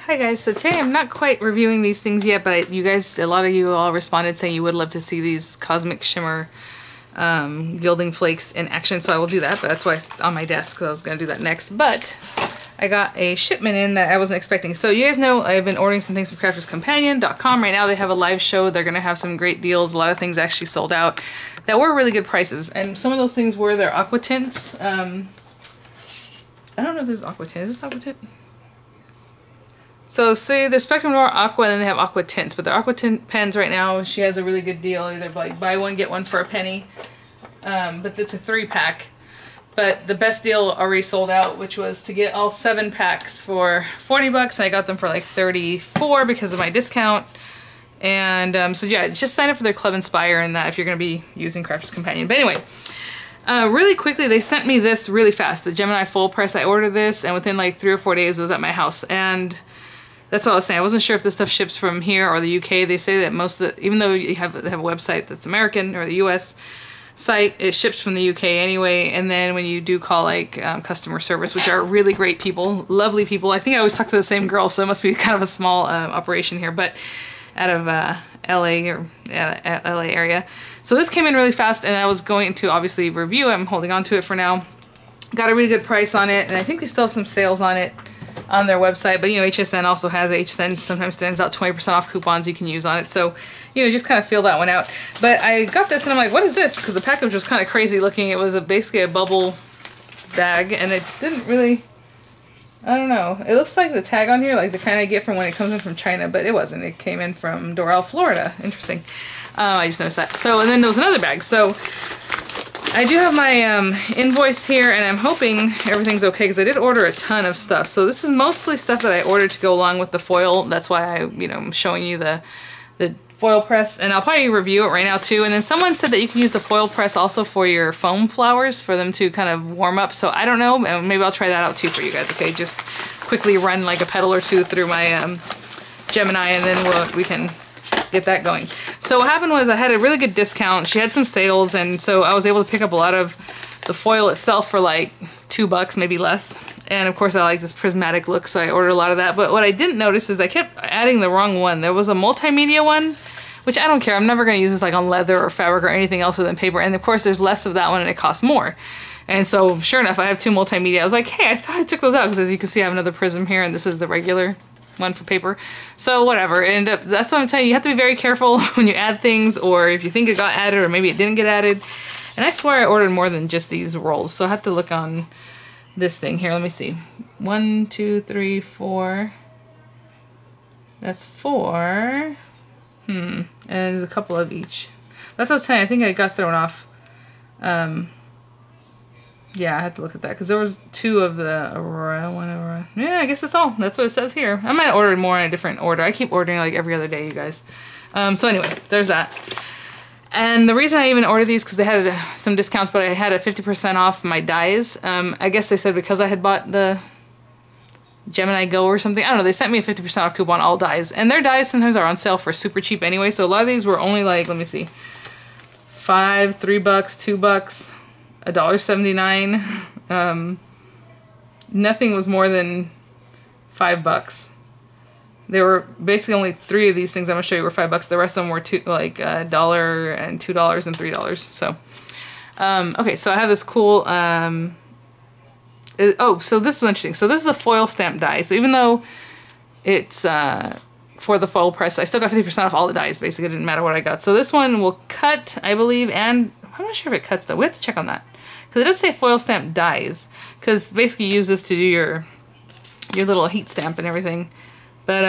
Hi guys, so today I'm not quite reviewing these things yet, but you guys, a lot of you all responded saying you would love to see these Cosmic Shimmer gilding flakes in action, so I will do that, but that's why it's on my desk, because I was going to do that next. But I got a shipment in that I wasn't expecting. So you guys know I've been ordering some things from crafterscompanion.com. Right now they have a live show. They're going to have some great deals. A lot of things actually sold out that were really good prices, and some of those things were their aqua tints. I don't know if this is aqua tint. Is this aqua tint? So see the Spectrum Noir Aqua, and then they have aqua tints, but the aqua tint pens right now, she has a really good deal. Either like buy one get one for a penny, but it's a 3-pack. But the best deal already sold out, which was to get all 7 packs for 40 bucks. And I got them for like 34 because of my discount. And so yeah, just sign up for their Club Inspire and that if you're going to be using Crafters Companion. But anyway, really quickly, they sent me this really fast. The Gemini FoilPRESS, I ordered this, and within like 3 or 4 days it was at my house. And that's what I was saying. I wasn't sure if this stuff ships from here or the UK. They say that most of the, even though they have a website that's American or the US site, it ships from the UK anyway. And then when you do call like customer service, which are really great people, lovely people. I think I always talk to the same girl, so it must be kind of a small operation here, but out of LA or LA area. So this came in really fast, and I was going to obviously review it. I'm holding on to it for now. Got a really good price on it, and I think they still have some sales on it on their website, but you know, HSN also has HSN sometimes sends out 20% off coupons you can use on it, so you know, just kind of feel that one out. But I got this and I'm like, what is this? Because the package was kind of crazy looking. It was basically a bubble bag, and it didn't really, I don't know, it looks like the tag on here like the kind I get from when it comes in from China, but it wasn't. It came in from Doral, Florida. Interesting. I just noticed that. So, and then there was another bag. So I do have my invoice here, and I'm hoping everything's okay because I did order a ton of stuff. So this is mostly stuff that I ordered to go along with the foil. That's why I'm showing you the FoilPRESS, and I'll probably review it right now too. And then someone said that you can use the FoilPRESS also for your foam flowers, for them to kind of warm up. So I don't know, maybe I'll try that out too for you guys. Okay, just quickly run like a petal or two through my Gemini, and then we can get that going. So what happened was I had a really good discount. She had some sales, and so I was able to pick up a lot of the foil itself for like $2, maybe less. And of course I like this prismatic look, so I ordered a lot of that. But what I didn't notice is I kept adding the wrong one. There was a multimedia one, which I don't care. I'm never going to use this like on leather or fabric or anything else other than paper. And of course there's less of that one and it costs more. And so sure enough, I have 2 multimedia. I was like, hey, I thought I took those out, because as you can see I have another prism here, and this is the regular one for paper. So whatever, and that's what I'm telling you. You have to be very careful when you add things, or if you think it got added or maybe it didn't get added. And I swear I ordered more than just these rolls, so I have to look on this thing here. Let me see. 1, 2, 3, 4. That's 4. And there's a couple of each. That's what I was telling you. I think I got thrown off. Yeah, I had to look at that because there was 2 of the Aurora, 1 Aurora. Yeah, I guess that's all. That's what it says here. I might order more in a different order. I keep ordering like every other day, you guys. So anyway, there's that. And the reason I even ordered these because they had some discounts, but I had a 50% off my dyes. I guess they said because I had bought the Gemini Go or something. I don't know. They sent me a 50% off coupon, all dyes. And their dyes sometimes are on sale for super cheap anyway. So a lot of these were only like, let me see, $5, $3, $2. $1.79. Nothing was more than $5. There were basically only 3 of these things I'm gonna show you were $5. The rest of them were $1 and $2 and $3. So okay, so I have this cool oh, so this is interesting. So this is a foil stamp die. So even though it's for the FoilPRESS, I still got 50% off all the dies. Basically, it didn't matter what I got. So this one will cut, I believe, and I'm not sure if it cuts though. We have to check on that. Because it does say foil stamp dies. Because basically you use this to do your little heat stamp and everything. But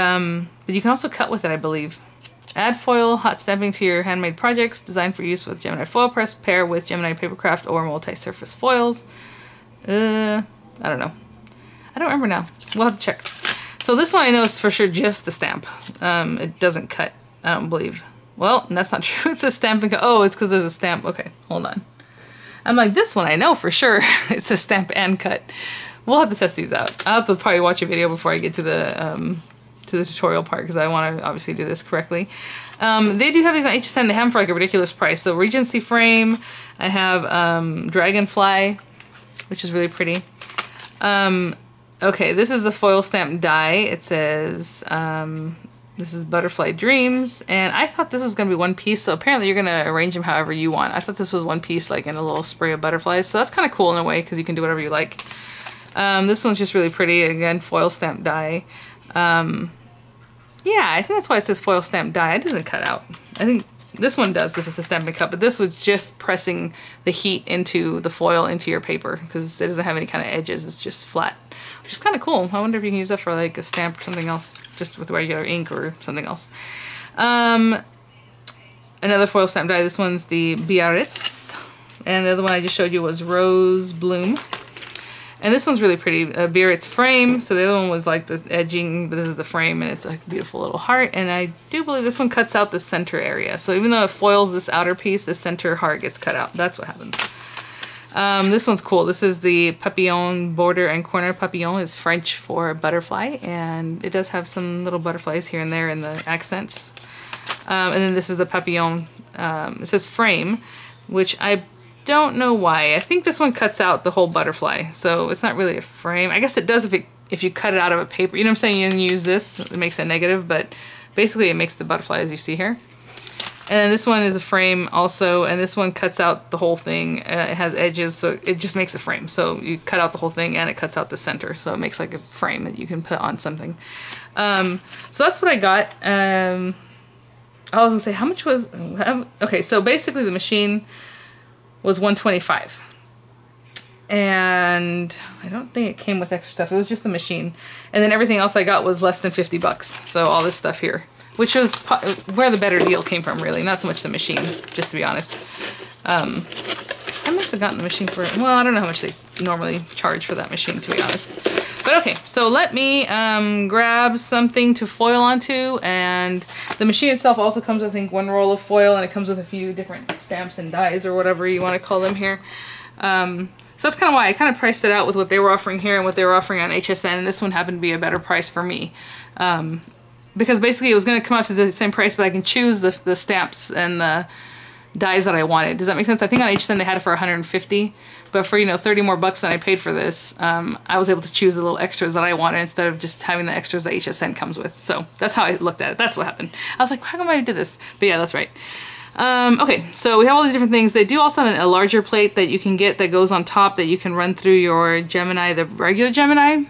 you can also cut with it, I believe. Add foil hot stamping to your handmade projects designed for use with Gemini FoilPRESS. Pair with Gemini Papercraft or multi-surface foils. I don't know. I don't remember now. We'll have to check. So this one I know is for sure just the stamp. It doesn't cut, I don't believe. Well, that's not true. It's a stamp and cut. Oh, it's because there's a stamp. Okay, hold on. I'm like, this one I know for sure. It's a stamp and cut. We'll have to test these out. I'll have to probably watch a video before I get to the tutorial part, because I want to obviously do this correctly. They do have these on HSN. They have them for like a ridiculous price. So Regency frame. I have Dragonfly, which is really pretty. Okay, this is the foil stamp die. It says, this is Butterfly Dreams, and I thought this was going to be one piece, so apparently you're going to arrange them however you want. I thought this was one piece, like in a little spray of butterflies, so that's kind of cool in a way, because you can do whatever you like. This one's just really pretty, again, foil stamp die. Yeah, I think that's why it says foil stamp die. It doesn't cut out. I think this one does if it's a Stampin' Cup, but this was just pressing the heat into the foil into your paper, because it doesn't have any kind of edges, it's just flat. Which is kind of cool. I wonder if you can use that for like a stamp or something else, just with regular ink or something else. Another foil stamp die. This one's the Biarritz, and the other one I just showed you was Rose Bloom. And this one's really pretty. Biarritz frame. So the other one was like the edging, but this is the frame, and it's a beautiful little heart. And I do believe this one cuts out the center area. So even though it foils this outer piece, the center heart gets cut out. That's what happens. This one's cool. This is the Papillon border and corner. Papillon is French for butterfly, and it does have some little butterflies here and there in the accents. And then this is the Papillon, it says frame, which I don't know why. I think this one cuts out the whole butterfly, so it's not really a frame. I guess it does if you cut it out of a paper. You know what I'm saying? You can use this, it makes it negative, but basically it makes the butterfly as you see here. And then this one is a frame also, and this one cuts out the whole thing. It has edges, so it just makes a frame. So you cut out the whole thing, and it cuts out the center, so it makes like a frame that you can put on something. So that's what I got. I was gonna say, how much was... Okay, so basically the machine was $125. And I don't think it came with extra stuff. It was just the machine. And then everything else I got was less than 50 bucks. So all this stuff here. Which was where the better deal came from, really. Not so much the machine, just to be honest. I must have gotten the machine for... Well, I don't know how much they normally charge for that machine, to be honest. But okay, so let me grab something to foil onto. And the machine itself also comes with, I think, one roll of foil. And it comes with a few different stamps and dies, or whatever you want to call them here. So that's kind of why I kind of priced it out with what they were offering here and what they were offering on HSN. And this one happened to be a better price for me. Because basically it was going to come out to the same price, but I can choose the stamps and the dies that I wanted. Does that make sense? I think on HSN they had it for 150, but for, you know, 30 more bucks than I paid for this, I was able to choose the little extras that I wanted instead of just having the extras that HSN comes with. So that's how I looked at it. That's what happened. I was like, how come I did this? But yeah, that's right. Okay, so we have all these different things. They do also have a larger plate that you can get that goes on top that you can run through your Gemini, the regular Gemini.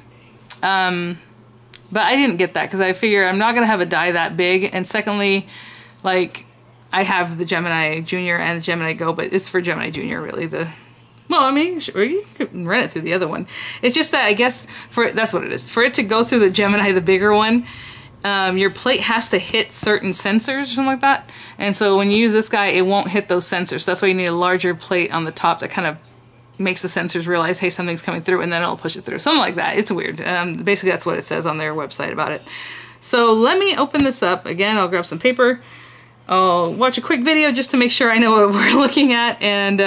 But I didn't get that because I figure I'm not going to have a die that big. And secondly, like, I have the Gemini Junior and the Gemini Go, but it's for Gemini Junior, really. Well, I mean, sure, you could run it through the other one. It's just that I guess that's what it is. For it to go through the Gemini, the bigger one, your plate has to hit certain sensors or something like that. And so when you use this guy, it won't hit those sensors. So that's why you need a larger plate on the top that kind of makes the sensors realize, hey, something's coming through, and then it'll push it through. Something like that. It's weird. Basically, that's what it says on their website about it. So let me open this up. Again, I'll grab some paper. I'll watch a quick video just to make sure I know what we're looking at, and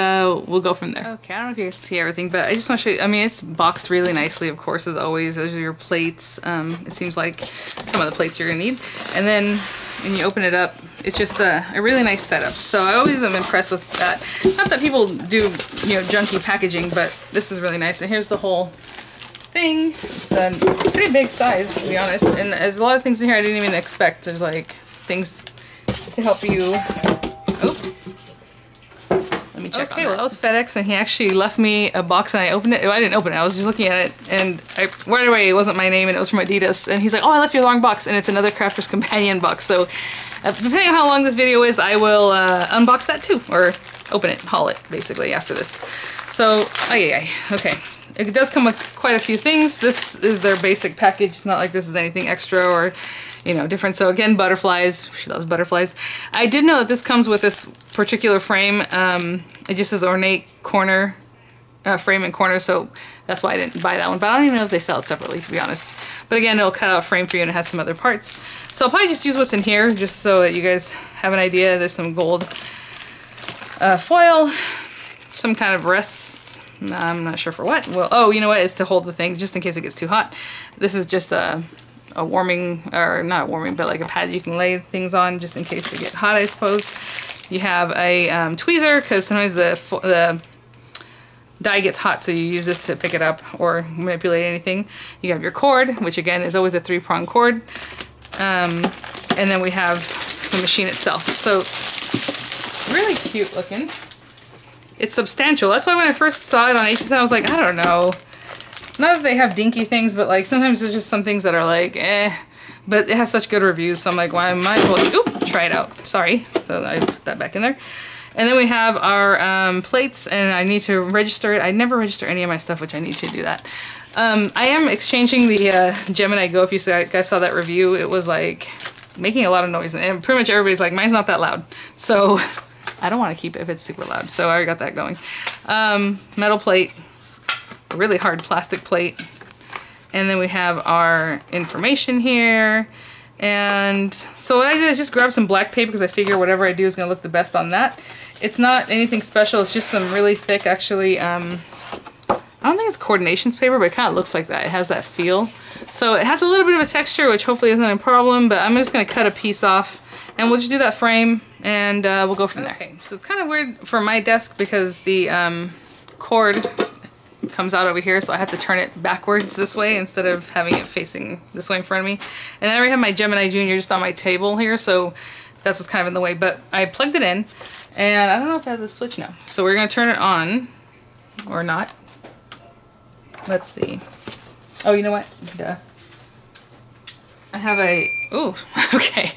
we'll go from there. Okay, I don't know if you guys see everything, but I just want to show you, I mean, it's boxed really nicely, of course, as always. Those are your plates. It seems like some of the plates you're going to need. And then when you open it up, it's just a really nice setup. So I always am impressed with that. Not that people do, you know, junky packaging, but this is really nice. And here's the whole thing. It's a pretty big size, to be honest. And there's a lot of things in here I didn't even expect. There's like things to help you. Oh, let me check on that. Well, that was FedEx, and he actually left me a box, and I opened it. I didn't open it. I was just looking at it, and right away it wasn't my name, and it was from Adidas. And he's like, "Oh, I left you a long box," and it's another Crafter's Companion box. So, depending on how long this video is, I will unbox that too, or open it, haul it, basically after this. So, okay. It does come with quite a few things. This is their basic package. It's not like this is anything extra or, you know, different. So again, butterflies. She loves butterflies. I did know that this comes with this particular frame. It just says ornate corner, frame and corner. So that's why I didn't buy that one. But I don't even know if they sell it separately, to be honest. But again, it'll cut out a frame for you, and it has some other parts. So I'll probably just use what's in here just so that you guys have an idea. There's some gold foil, some kind of rests. I'm not sure for what. Well, oh, you know what? It's to hold the thing just in case it gets too hot. This is just a warming, or not warming, but like a pad you can lay things on just in case they get hot, I suppose. You have a tweezer, because sometimes the die gets hot, so you use this to pick it up or manipulate anything. You have your cord, which again is always a 3-prong cord. And then we have the machine itself. So really cute looking. It's substantial. That's why when I first saw it on HSN, I was like, I don't know. Not that they have dinky things, but like sometimes there's just some things that are like, eh. But it has such good reviews, so I'm like, why might as well try it out. Sorry. So I put that back in there. And then we have our plates, and I need to register it. I never register any of my stuff, which I need to do that. I am exchanging the Gemini Go. If you guys saw that review, it was like making a lot of noise, and pretty much everybody's like, mine's not that loud. So I don't want to keep it if it's super loud. So I already got that going. Metal plate, a really hard plastic plate. And then we have our information here. And so what I did is just grab some black paper because I figure whatever I do is going to look the best on that. It's not anything special. It's just some really thick, actually, I don't think it's coordinations paper, but it kind of looks like that. It has that feel. So it has a little bit of a texture, which hopefully isn't a problem, but I'm just going to cut a piece off and we'll just do that frame and we'll go from there. Okay, so it's kind of weird for my desk because the cord comes out over here, so I have to turn it backwards this way instead of having it facing this way in front of me. And then I already have my Gemini Junior just on my table here, so that's what's kind of in the way. But I plugged it in, and I don't know if it has a switch now. So we're going to turn it on, or not. Let's see. Oh, you know what? Duh. I have a... Ooh, okay.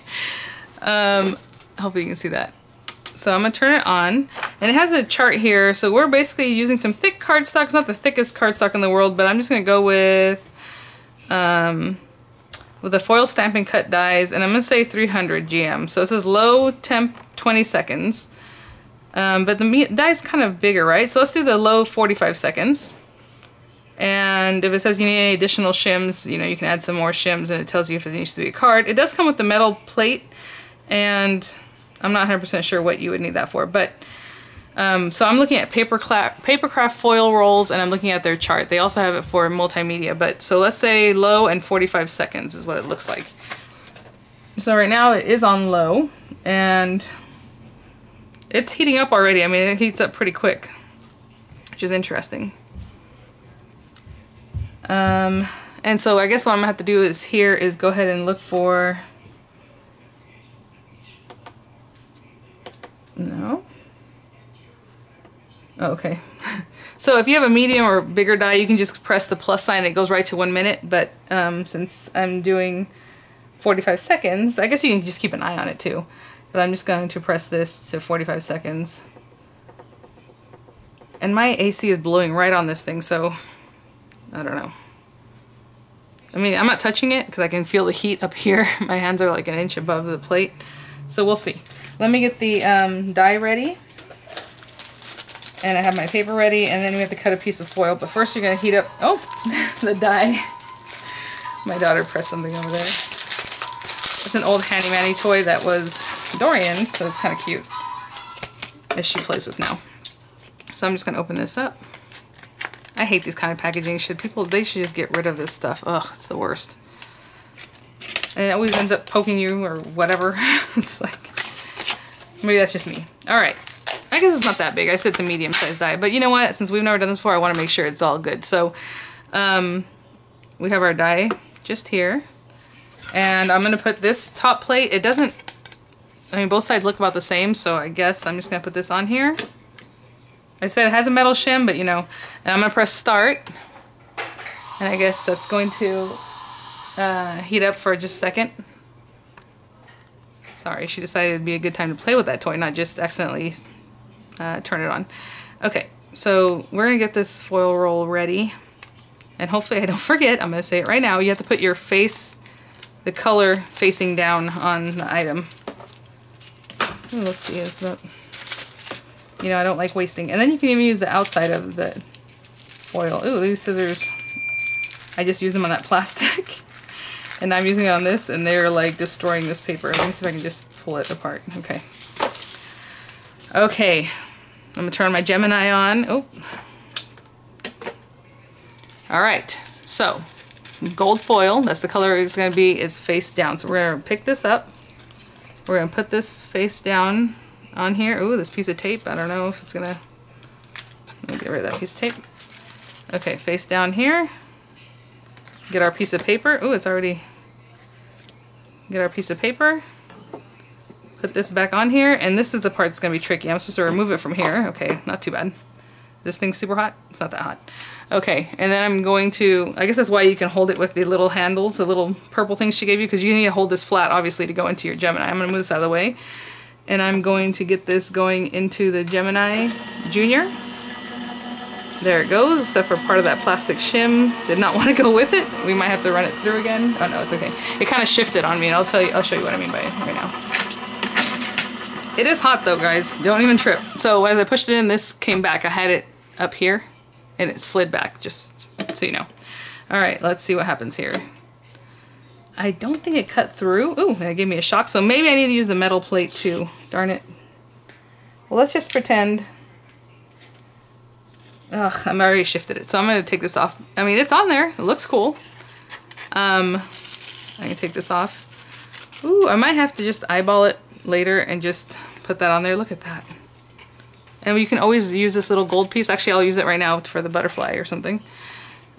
Hopefully you can see that. So I'm going to turn it on, and it has a chart here. So we're basically using some thick cardstock. It's not the thickest cardstock in the world, but I'm just going to go with the foil stamping cut dies, and I'm going to say 300 GM. So this is low temp 20 seconds, but the die's kind of bigger, right? So let's do the low 45 seconds. And if it says you need any additional shims, you know, you can add some more shims, and it tells you if it needs to be a card. It does come with the metal plate, and I'm not 100% sure what you would need that for, but so I'm looking at papercraft foil rolls, and I'm looking at their chart. They also have it for multimedia, but so let's say low and 45 seconds is what it looks like. So right now it is on low, and it's heating up already. I mean, it heats up pretty quick, which is interesting. And so I guess what I'm gonna have to do is here is go ahead and look for... No. Oh, okay. So if you have a medium or bigger die, you can just press the plus sign. It goes right to 1 minute. But since I'm doing 45 seconds, I guess you can just keep an eye on it too. But I'm just going to press this to 45 seconds. And my AC is blowing right on this thing, so I don't know. I mean, I'm not touching it because I can feel the heat up here. My hands are like an inch above the plate. So we'll see. Let me get the die ready, and I have my paper ready, and then we have to cut a piece of foil. But first you're going to heat up, oh, the die. My daughter pressed something over there. It's an old Handy Manny toy that was Dorian's, so it's kind of cute, that she plays with now. So I'm just going to open this up. I hate these kind of packaging shit. People, they should just get rid of this stuff. Ugh, it's the worst. And it always ends up poking you or whatever. It's like... Maybe that's just me. Alright. I guess it's not that big. I said it's a medium-sized die. But you know what? Since we've never done this before, I want to make sure it's all good. So, we have our die just here. And I'm going to put this top plate. It doesn't... I mean, both sides look about the same. So I guess I'm just going to put this on here. I said it has a metal shim, but you know. And I'm going to press start. And I guess that's going to heat up for just a second. Sorry, she decided it'd be a good time to play with that toy, not just accidentally turn it on. Okay, so we're gonna get this foil roll ready. And hopefully I don't forget, I'm gonna say it right now, you have to put your face, the color facing down on the item. Ooh, let's see, it's about, you know, I don't like wasting. And then you can even use the outside of the foil. Ooh, these scissors, I just used them on that plastic. And I'm using it on this, and they're like destroying this paper. Let me see if I can just pull it apart. Okay. Okay. I'm gonna turn my Gemini on. Oh. Alright. So, gold foil. That's the color it's gonna be. It's face down. So we're gonna pick this up. We're gonna put this face down on here. Ooh, this piece of tape. I don't know if it's gonna... Maybe get rid of that piece of tape. Okay, face down here. Get our piece of paper. Oh, it's already... Get our piece of paper. Put this back on here, and this is the part that's going to be tricky. I'm supposed to remove it from here. Okay, not too bad. This thing's super hot? It's not that hot. Okay, and then I'm going to... I guess that's why you can hold it with the little handles, the little purple things she gave you, because you need to hold this flat, obviously, to go into your Gemini. I'm going to move this out of the way. And I'm going to get this going into the Gemini Junior. There it goes, except for part of that plastic shim did not want to go with it. We might have to run it through again. Oh no, it's okay. It kind of shifted on me, and I'll show you what I mean by it right now. It is hot though, guys. Don't even trip. So as I pushed it in, this came back. I had it up here, and it slid back, just so you know. All right, let's see what happens here. I don't think it cut through. Ooh, that gave me a shock. So maybe I need to use the metal plate too. Darn it. Well, let's just pretend. Ugh, I'm already shifted it. So I'm going to take this off. I mean, it's on there. It looks cool. I can take this off. Ooh, I might have to just eyeball it later and just put that on there. Look at that. And you can always use this little gold piece. Actually, I'll use it right now for the butterfly or something.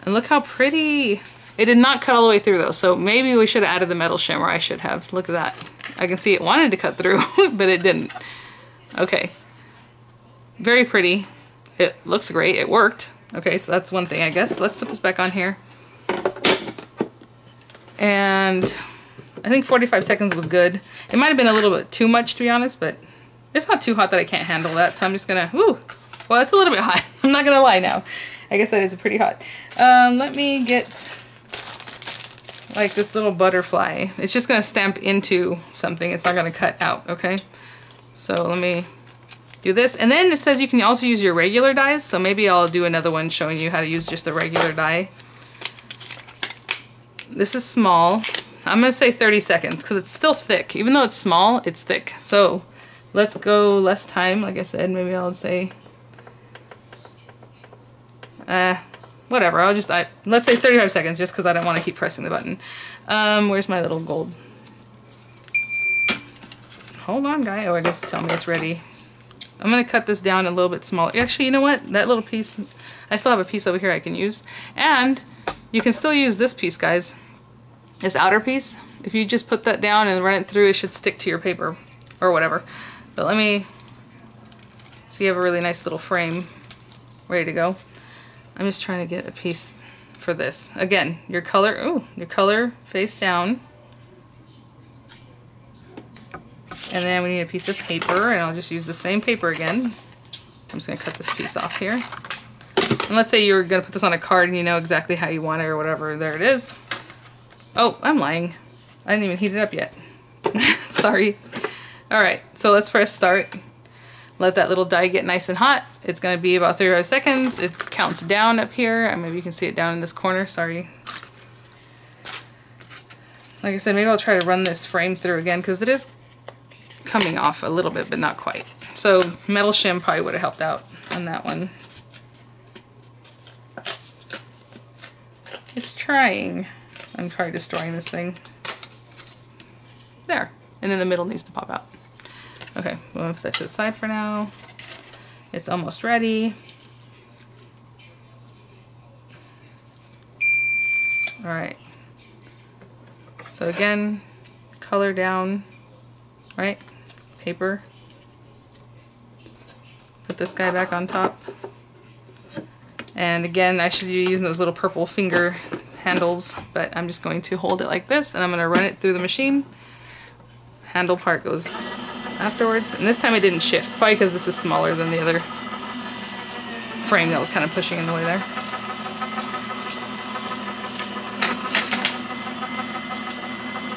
And look how pretty. It did not cut all the way through though. So maybe we should have added the metal shimmer. I should have. Look at that. I can see it wanted to cut through, but it didn't. Okay. Very pretty. It looks great. It worked. Okay, so that's one thing, I guess. Let's put this back on here. And I think 45 seconds was good. It might have been a little bit too much, to be honest, but it's not too hot that I can't handle that. So I'm just gonna, woo. Well, it's a little bit hot. I'm not gonna lie now. I guess that is pretty hot. Let me get like this little butterfly. It's just gonna stamp into something. It's not gonna cut out, okay? So let me do this. And then it says you can also use your regular dies. So maybe I'll do another one showing you how to use just a regular die. This is small. I'm gonna say 30 seconds because it's still thick. Even though it's small, it's thick. So let's go less time. Like I said, maybe I'll say, whatever. Let's say 35 seconds just because I don't want to keep pressing the button. Where's my little gold? Hold on, guy. Oh, I guess tell me it's ready. I'm going to cut this down a little bit smaller. Actually, you know what? That little piece, I still have a piece over here I can use. And you can still use this piece, guys. This outer piece. If you just put that down and run it through, it should stick to your paper or whatever. But let me, so you have a really nice little frame ready to go. I'm just trying to get a piece for this. Again, your color face down. And then we need a piece of paper, and I'll just use the same paper again. I'm just gonna cut this piece off here. And let's say you're gonna put this on a card and you know exactly how you want it or whatever. There it is. Oh, I'm lying. I didn't even heat it up yet. Sorry. All right, so let's press start. Let that little die get nice and hot. It's gonna be about 35 seconds. It counts down up here. Maybe you can see it down in this corner, sorry. Like I said, maybe I'll try to run this frame through again because it is coming off a little bit, but not quite. So metal shim probably would have helped out on that one. It's trying. I'm probably destroying this thing. There. And then the middle needs to pop out. Okay, we'll put that to the side for now. It's almost ready. All right. So again, color down, right? Paper. Put this guy back on top. And again, I should be using those little purple finger handles, but I'm just going to hold it like this and I'm going to run it through the machine. Handle part goes afterwards. And this time it didn't shift, probably because this is smaller than the other frame that was kind of pushing in the way there.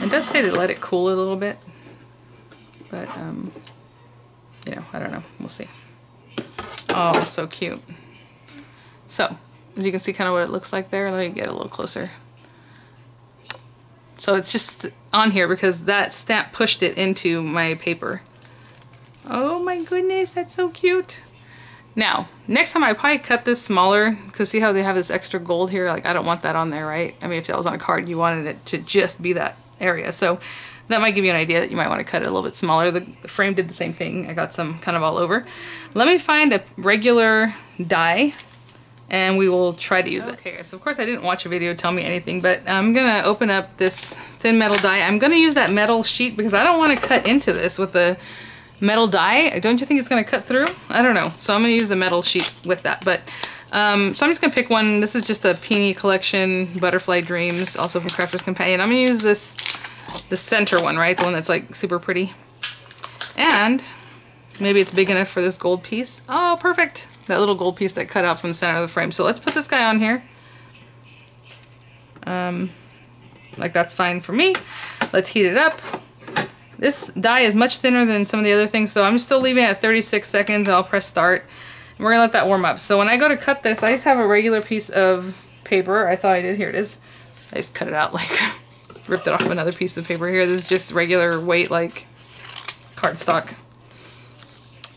It does say to let it cool a little bit, but you know, I don't know, we'll see. Oh, so cute. So, as you can see kind of what it looks like there. Let me get a little closer. So it's just on here because that stamp pushed it into my paper. Oh my goodness, that's so cute. Now, next time I probably cut this smaller, because see how they have this extra gold here? Like, I don't want that on there, right? I mean, if that was on a card, you wanted it to just be that area. So That might give you an idea that you might want to cut it a little bit smaller. The frame did the same thing. I got some kind of all over. Let me find a regular die and we will try to use it. Okay, so of course I didn't watch a video tell me anything, but I'm gonna open up this thin metal die. I'm gonna use that metal sheet because I don't want to cut into this with the metal die. Don't you think it's gonna cut through? I don't know. So I'm gonna use the metal sheet with that. But so I'm just gonna pick one. This is just a Peony Collection Butterfly Dreams, also from Crafter's Companion. I'm gonna use this, the center one, right? The one that's like super pretty. And maybe it's big enough for this gold piece. Oh, perfect. That little gold piece that cut out from the center of the frame. So let's put this guy on here. Like that's fine for me. Let's heat it up. This die is much thinner than some of the other things, so I'm still leaving it at 36 seconds. I'll press start. And we're gonna let that warm up. So when I go to cut this, I just have a regular piece of paper. I thought I did. Here it is. I just cut it out, like ripped it off of another piece of paper here. This is just regular weight, like cardstock.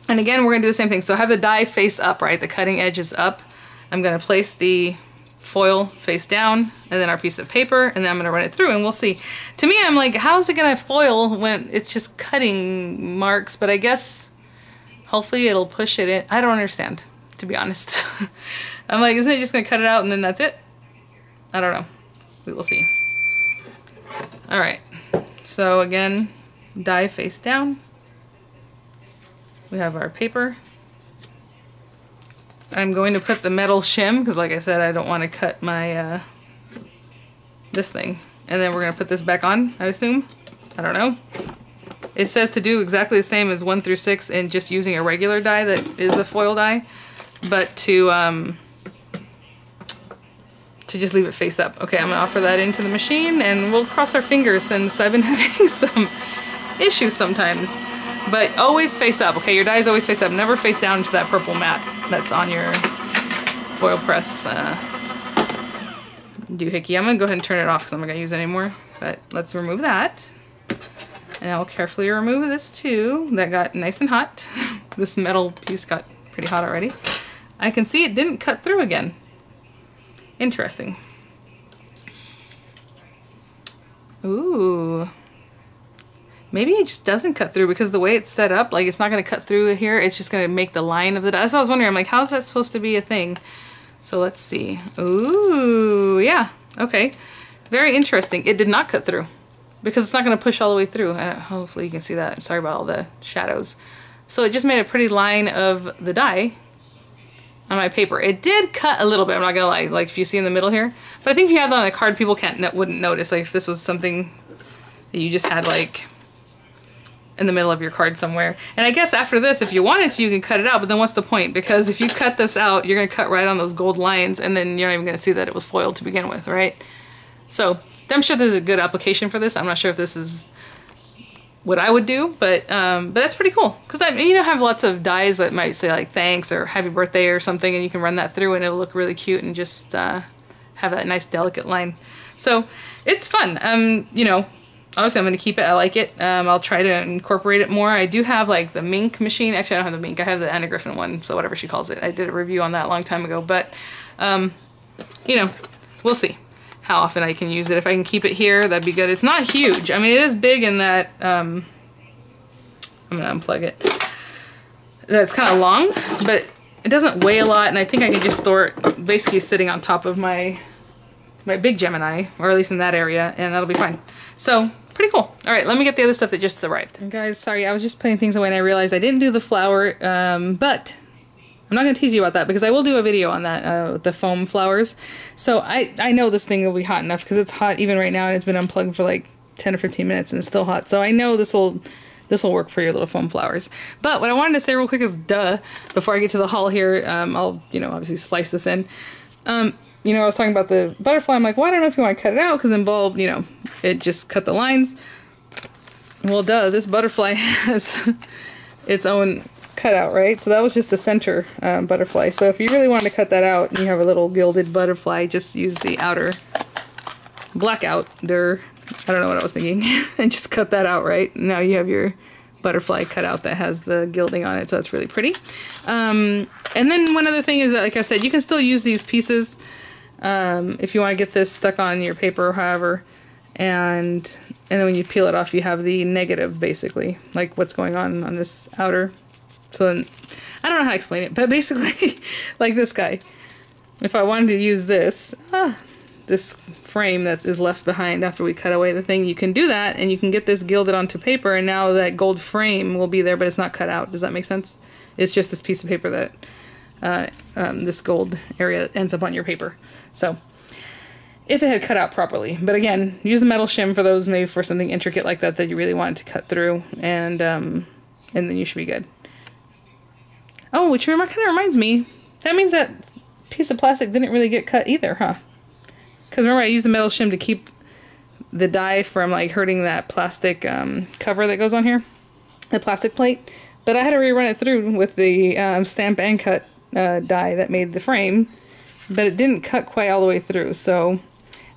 And again, we're gonna do the same thing. So I have the die face up, right? The cutting edge is up. I'm gonna place the foil face down and then our piece of paper, and then I'm gonna run it through and we'll see. To me, I'm like, how is it gonna foil when it's just cutting marks? But I guess hopefully it'll push it in. I don't understand, to be honest. I'm like, isn't it just gonna cut it out and then that's it? I don't know. We will see. All right, so again, die face down. We have our paper. I'm going to put the metal shim, because like I said, I don't want to cut my, this thing. And then we're going to put this back on, I assume. I don't know. It says to do exactly the same as 1 through 6 and just using a regular die that is a foil die. But to just leave it face up. Okay, I'm going to offer that into the machine and we'll cross our fingers since I've been having some issues sometimes. But always face up, okay? Your dies always face up. Never face down into that purple mat that's on your FoilPRESS doohickey. I'm gonna go ahead and turn it off because I'm not gonna use it anymore. But let's remove that. And I'll carefully remove this too. That got nice and hot. This metal piece got pretty hot already. I can see it didn't cut through again. Interesting. Ooh. Maybe it just doesn't cut through because the way it's set up, like it's not going to cut through here. It's just going to make the line of the die. That's what I was wondering. I'm like, how's that supposed to be a thing? So let's see. Ooh, yeah. Okay. Very interesting. It did not cut through because it's not going to push all the way through. Hopefully you can see that. I'm sorry about all the shadows. So it just made a pretty line of the die on my paper. It did cut a little bit. I'm not going to lie. Like if you see in the middle here. But I think if you had that on a card, people wouldn't notice. Like if this was something that you just had like in the middle of your card somewhere. And I guess after this, if you wanted to, you can cut it out, but then what's the point? Because if you cut this out, you're gonna cut right on those gold lines and then you're not even gonna see that it was foiled to begin with, right? So I'm sure there's a good application for this. I'm not sure if this is what I would do, but that's pretty cool. Because I have lots of dies that might say like thanks or happy birthday or something, and you can run that through and it'll look really cute and just have that nice delicate line. So it's fun. Obviously I'm going to keep it. I like it. I'll try to incorporate it more. I do have like the mink machine. Actually, I don't have the mink. I have the Anna Griffin one, so whatever she calls it. I did a review on that a long time ago, but we'll see how often I can use it. If I can keep it here, that'd be good. It's not huge. I mean, it is big in that, I'm going to unplug it. That's kind of long, but it doesn't weigh a lot, and I think I can just store it basically sitting on top of my big Gemini, or at least in that area, and that'll be fine. So, pretty cool. All right, let me get the other stuff that just arrived. And guys, sorry, I was just putting things away and I realized I didn't do the flower, but I'm not going to tease you about that because I will do a video on that, the foam flowers. So I know this thing will be hot enough because it's hot even right now and it's been unplugged for like 10 or 15 minutes and it's still hot. So I know this will work for your little foam flowers. But what I wanted to say real quick is, before I get to the haul here, I'll, obviously slice this in. I was talking about the butterfly. I'm like, well, I don't know if you want to cut it out because involved, it just cut the lines. Well, this butterfly has its own cutout, right? So that was just the center butterfly. So if you really wanted to cut that out and you have a little gilded butterfly, just use the outer blackout. I don't know what I was thinking. And just cut that out, right? Now you have your butterfly cutout that has the gilding on it, so that's really pretty. And then one other thing is that, like I said, you can still use these pieces if you want to get this stuck on your paper or however. and then when you peel it off, you have the negative, basically, like what's going on this outer. So then, I don't know how to explain it, but basically, like this guy, if I wanted to use this frame that is left behind after we cut away the thing, you can do that, and you can get this gilded onto paper, and now that gold frame will be there, but it's not cut out. Does that make sense? It's just this piece of paper that this gold area ends up on your paper. So if it had cut out properly, but again, use the metal shim for those, maybe for something intricate like that you really wanted to cut through, and then you should be good. Oh, which kind of reminds me, that means that piece of plastic didn't really get cut either, huh? Because remember, I used the metal shim to keep the die from like hurting that plastic cover that goes on here, the plastic plate. But I had to rerun it through with the stamp and cut die that made the frame, but it didn't cut quite all the way through. So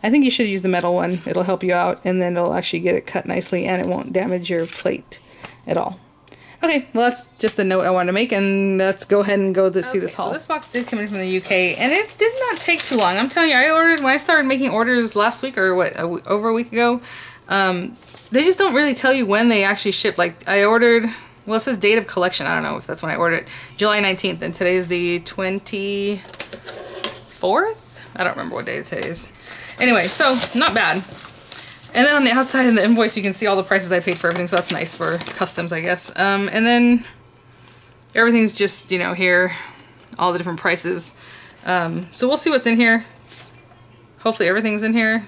I think you should use the metal one. It'll help you out, and then it'll actually get it cut nicely, and it won't damage your plate at all. Okay, well that's just the note I wanted to make, and let's go ahead and go see this haul. So this box did come in from the UK, and it did not take too long. I'm telling you, when I started making orders last week, or what, over a week ago, they just don't really tell you when they actually ship. Like, I ordered, well, it says date of collection. I don't know if that's when I ordered it. July 19th, and today is the 24th? I don't remember what day today is. Anyway, so not bad. And then on the outside of the invoice, you can see all the prices I paid for everything, so that's nice for customs, I guess. And then everything's just, you know, here, all the different prices. So we'll see what's in here. Hopefully everything's in here.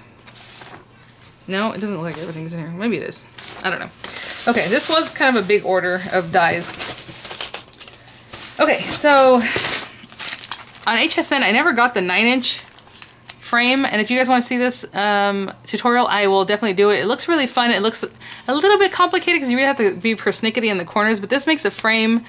No, it doesn't look like everything's in here. Maybe it is. I don't know. Okay, this was kind of a big order of dies. Okay, so on HSN, I never got the 9-inch frame, and if you guys want to see this tutorial, I will definitely do it. It looks really fun. It looks a little bit complicated because you really have to be persnickety in the corners, but this makes a frame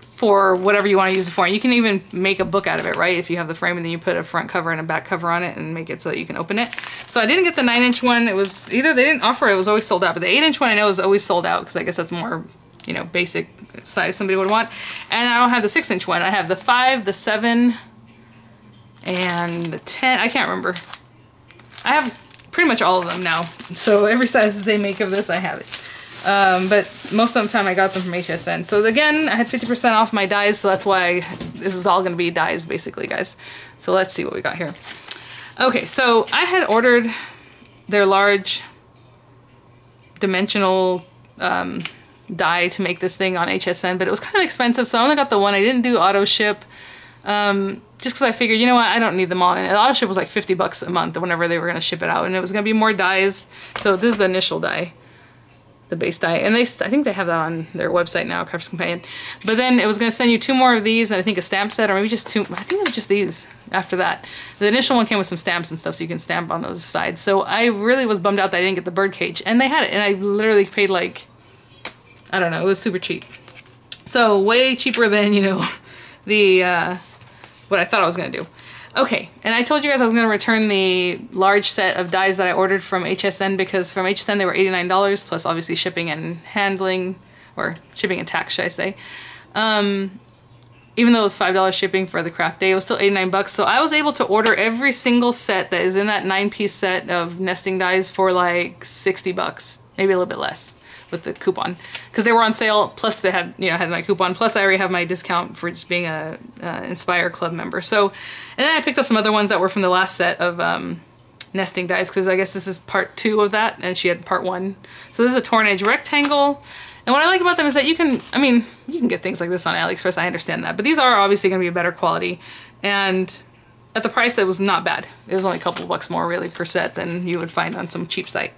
for whatever you want to use it for. And you can even make a book out of it, right? If you have the frame and then you put a front cover and a back cover on it and make it so that you can open it. So I didn't get the 9-inch one. It was either they didn't offer it, it was always sold out, but the 8-inch one I know is always sold out because I guess that's more, you know, basic size somebody would want. And I don't have the 6-inch one. I have the 5, the 7, and the 10, I can't remember. I have pretty much all of them now. So every size that they make of this, I have it. But most of the time I got them from HSN. So again, I had 50% off my dies, so that's why this is all gonna be dies basically, guys. So let's see what we got here. Okay, so I had ordered their large dimensional die to make this thing on HSN, but it was kind of expensive, so I only got the one. I didn't do auto ship. Just because I figured, you know what, I don't need them all. And the auto ship was like 50 bucks a month whenever they were going to ship it out. And it was going to be more dies. So this is the initial die, the base die. And I think they have that on their website now, Crafters Companion. But then it was going to send you 2 more of these, and I think a stamp set, or maybe just 2. I think it was just these after that. The initial one came with some stamps and stuff, so you can stamp on those sides. So I really was bummed out that I didn't get the bird cage. And they had it, and I literally paid like, I don't know, it was super cheap. So way cheaper than, you know, the... what I thought I was going to do. Okay, and I told you guys I was going to return the large set of dies that I ordered from HSN, because from HSN they were $89 plus obviously shipping and handling, or shipping and tax, should I say. Even though it was $5 shipping for the craft day, it was still 89 bucks. So I was able to order every single set that is in that 9-piece set of nesting dies for like 60 bucks, maybe a little bit less with the coupon, because they were on sale, plus they had, you know, had my coupon, plus I already have my discount for just being a Inspire Club member. So, and then I picked up some other ones that were from the last set of nesting dies, because I guess this is part 2 of that, and she had part 1. So this is a torn edge rectangle, and what I like about them is that you can, I mean, you can get things like this on AliExpress, I understand that, but these are obviously going to be a better quality, and at the price it was not bad. It was only a couple bucks more really per set than you would find on some cheap site.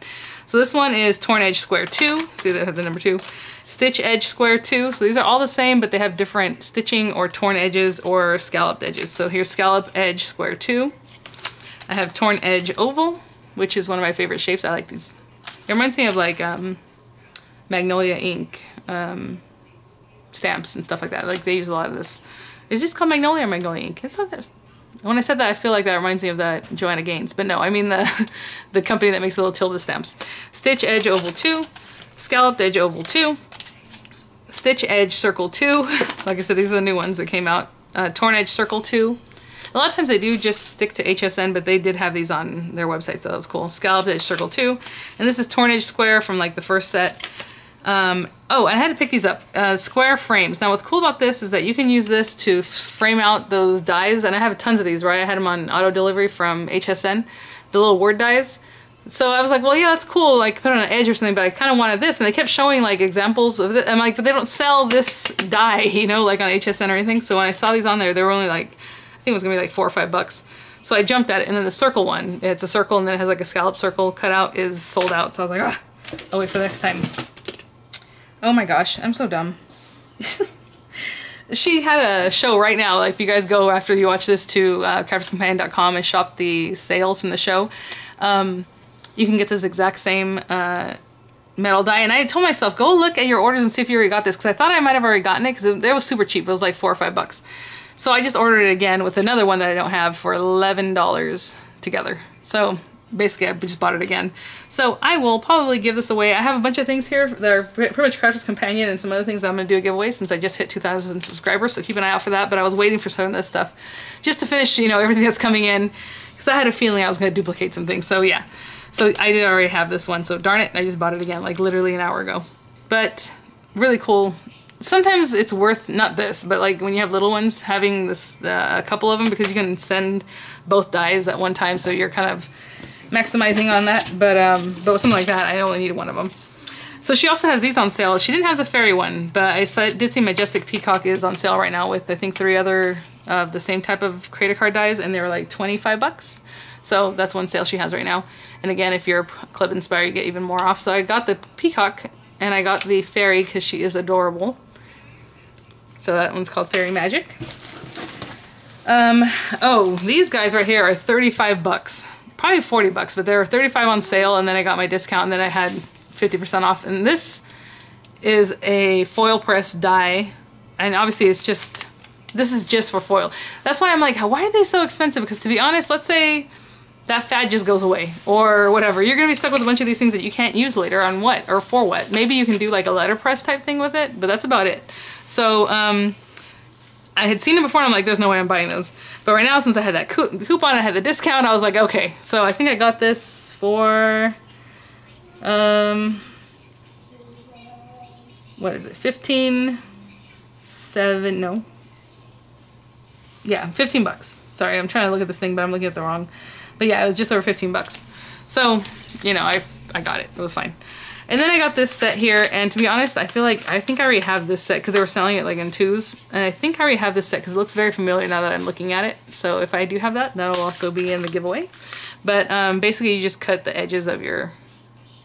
So this one is torn edge square 2. See, they have the number 2. Stitch edge square 2. So these are all the same, but they have different stitching or torn edges or scalloped edges. So here's scallop edge square 2. I have torn edge oval, which is one of my favorite shapes. I like these. It reminds me of like Magnolia ink stamps and stuff like that. Like they use a lot of this. Is this called Magnolia or Magnolia ink? It's not there. When I said that, I feel like that reminds me of that Joanna Gaines, but no, I mean the company that makes the little tilde stamps. Stitch edge oval 2, scalloped edge oval 2, stitch edge circle 2. Like I said, these are the new ones that came out. Torn edge circle 2. A lot of times they do just stick to HSN, but they did have these on their website, so that was cool. Scallop edge circle 2. And this is torn edge square from like the first set. Oh, and I had to pick these up. Square frames. Now what's cool about this is that you can use this to frame out those dies, and I have tons of these, right? I had them on auto delivery from HSN, the little word dies. So I was like, well, yeah, that's cool, like put it on an edge or something, but I kind of wanted this, and they kept showing like examples of it. I'm like, but they don't sell this die, you know, like on HSN or anything. So when I saw these on there, they were only like, I think it was gonna be like $4 or $5. So I jumped at it, and then the circle one, it's a circle and then it has like a scallop circle cut out, is sold out. So I was like, ah, I'll wait for the next time. Oh my gosh, I'm so dumb. She had a show right now, like if you guys go after you watch this to crafterscompanion.com and shop the sales from the show, you can get this exact same metal die. And I told myself, go look at your orders and see if you already got this, because I thought I might have already gotten it, because it was super cheap. It was like $4 or $5. So I just ordered it again with another one that I don't have for $11 together. So basically I just bought it again. So I will probably give this away. I have a bunch of things here that are pretty much Crafter's Companion and some other things that I'm going to do a giveaway since I just hit 2,000 subscribers. So keep an eye out for that. But I was waiting for some of this stuff just to finish, you know, everything that's coming in, because I had a feeling I was going to duplicate some things. So yeah. So I did already have this one, so darn it, I just bought it again, like literally an hour ago. But really cool. Sometimes it's worth, not this, but like when you have little ones, having this, a couple of them, because you can send both dies at one time, so you're kind of maximizing on that. But with something like that, I only needed one of them. So she also has these on sale. She didn't have the fairy one, but I did see Majestic Peacock is on sale right now with, I think, 3 other of the same type of Creator Card dies, and they were like $25. So that's one sale she has right now. And again, if you're Club Inspire, you get even more off. So I got the Peacock and I got the Fairy because she is adorable. So that one's called Fairy Magic. Oh, these guys right here are $35. Probably $40, but they were $35 on sale, and then I got my discount, and then I had 50% off. And this is a FoilPRESS die, and obviously it's just, this is just for foil. That's why I'm like, why are they so expensive? Because to be honest, let's say that fad just goes away or whatever. You're gonna be stuck with a bunch of these things that you can't use later on what or for what. Maybe you can do like a letterpress type thing with it, but that's about it. So I had seen it before and I'm like, there's no way I'm buying those. But right now, since I had that coupon, I had the discount, I was like, okay. So I think I got this for, what is it? 15, 7, no. Yeah, $15. Sorry, I'm trying to look at this thing, but I'm looking at the wrong. But yeah, it was just over $15. So, you know, I got it. It was fine. And then I got this set here, and to be honest, I think I already have this set because they were selling it like in 2s. And I think I already have this set because it looks very familiar now that I'm looking at it. So if I do have that, that'll also be in the giveaway. But basically you just cut the edges of your,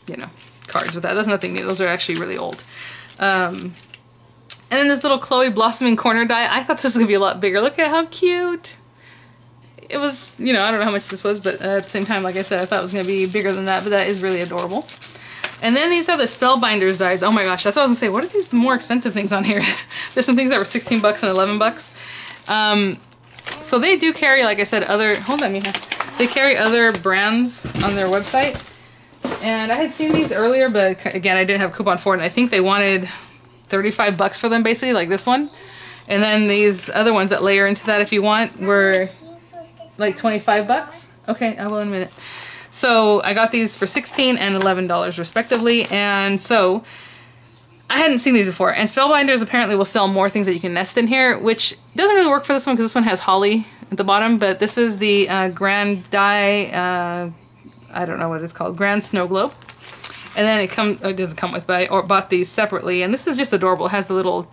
you know, cards with that. That's nothing new. Those are actually really old. And then this little Chloe Blossoming Corner die. I thought this was going to be a lot bigger. Look at how cute. It was, you know, I don't know how much this was, but at the same time, like I said, I thought it was going to be bigger than that, but that is really adorable. And then these are the Spellbinders dies. Oh my gosh, that's what I was going to say. What are these more expensive things on here? There's some things that were $16 and $11. So they do carry, like I said, other, hold on, Mija. They carry other brands on their website. And I had seen these earlier, but again, I didn't have a coupon for it, and I think they wanted $35 for them, basically, like this one. And then these other ones that layer into that, if you want, were like $25. Okay, I will in a minute. So I got these for $16 and $11 respectively, and so I hadn't seen these before. And Spellbinders apparently will sell more things that you can nest in here, which doesn't really work for this one because this one has holly at the bottom. But this is the Grand Die. I don't know what it's called. Grand Snow Globe. And then it doesn't come with, but I bought these separately. And this is just adorable. It has the little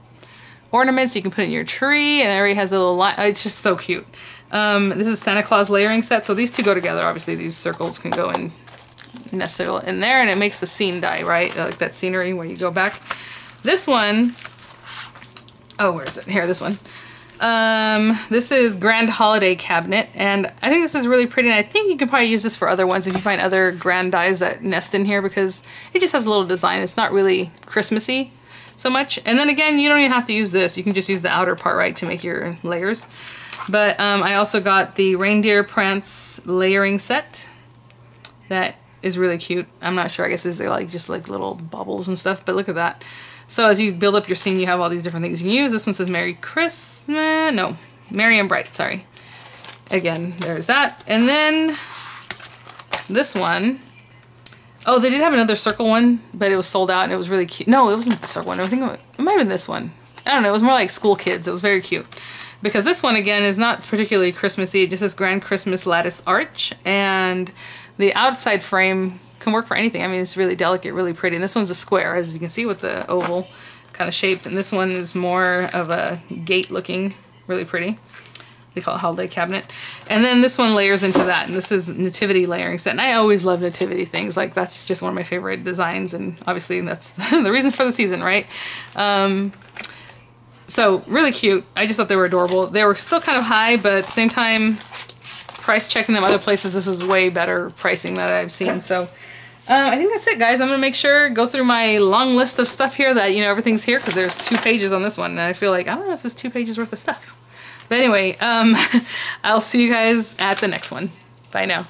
ornaments you can put in your tree, and it already has a little line. It's just so cute. This is Santa Claus layering set, so these two go together. Obviously, these circles can go and nest it in there, and it makes the scene die, right? Like that scenery where you go back. This one, oh, where is it? Here, this one. This is Grand Holiday Cabinet, and I think this is really pretty, and I think you can probably use this for other ones if you find other grand dies that nest in here, because it just has a little design. It's not really Christmassy so much. And then again, you don't even have to use this. You can just use the outer part, right, to make your layers. But I also got the Reindeer Prance layering set. That is really cute. I'm not sure. I guess these are like just like little bubbles and stuff, but look at that. So as you build up your scene, you have all these different things you can use. This one says Merry Christmas. No, Merry and Bright, sorry. again, there's that. And then this one, oh, they did have another circle one, but it was sold out and it was really cute. No, it wasn't the circle one. I think it might have been this one. I don't know. It was more like school kids. It was very cute. Because this one, again, is not particularly Christmassy. It just says Grand Christmas Lattice Arch. And the outside frame can work for anything. I mean, it's really delicate, really pretty. And this one's a square, as you can see, with the oval kind of shape. And this one is more of a gate looking, really pretty. They call it holiday cabinet. And then this one layers into that. And this is nativity layering set. And I always love nativity things. Like, that's just one of my favorite designs. And obviously that's the reason for the season, right? So really cute. I just thought they were adorable. They were still kind of high, but at the same time, price checking them other places, this is way better pricing that I've seen. So I think that's it, guys. I'm gonna make sure, go through my long list of stuff here that, you know, everything's here, because there's 2 pages on this one. And I feel like, I don't know if there's 2 pages worth of stuff. But anyway, I'll see you guys at the next one. Bye now.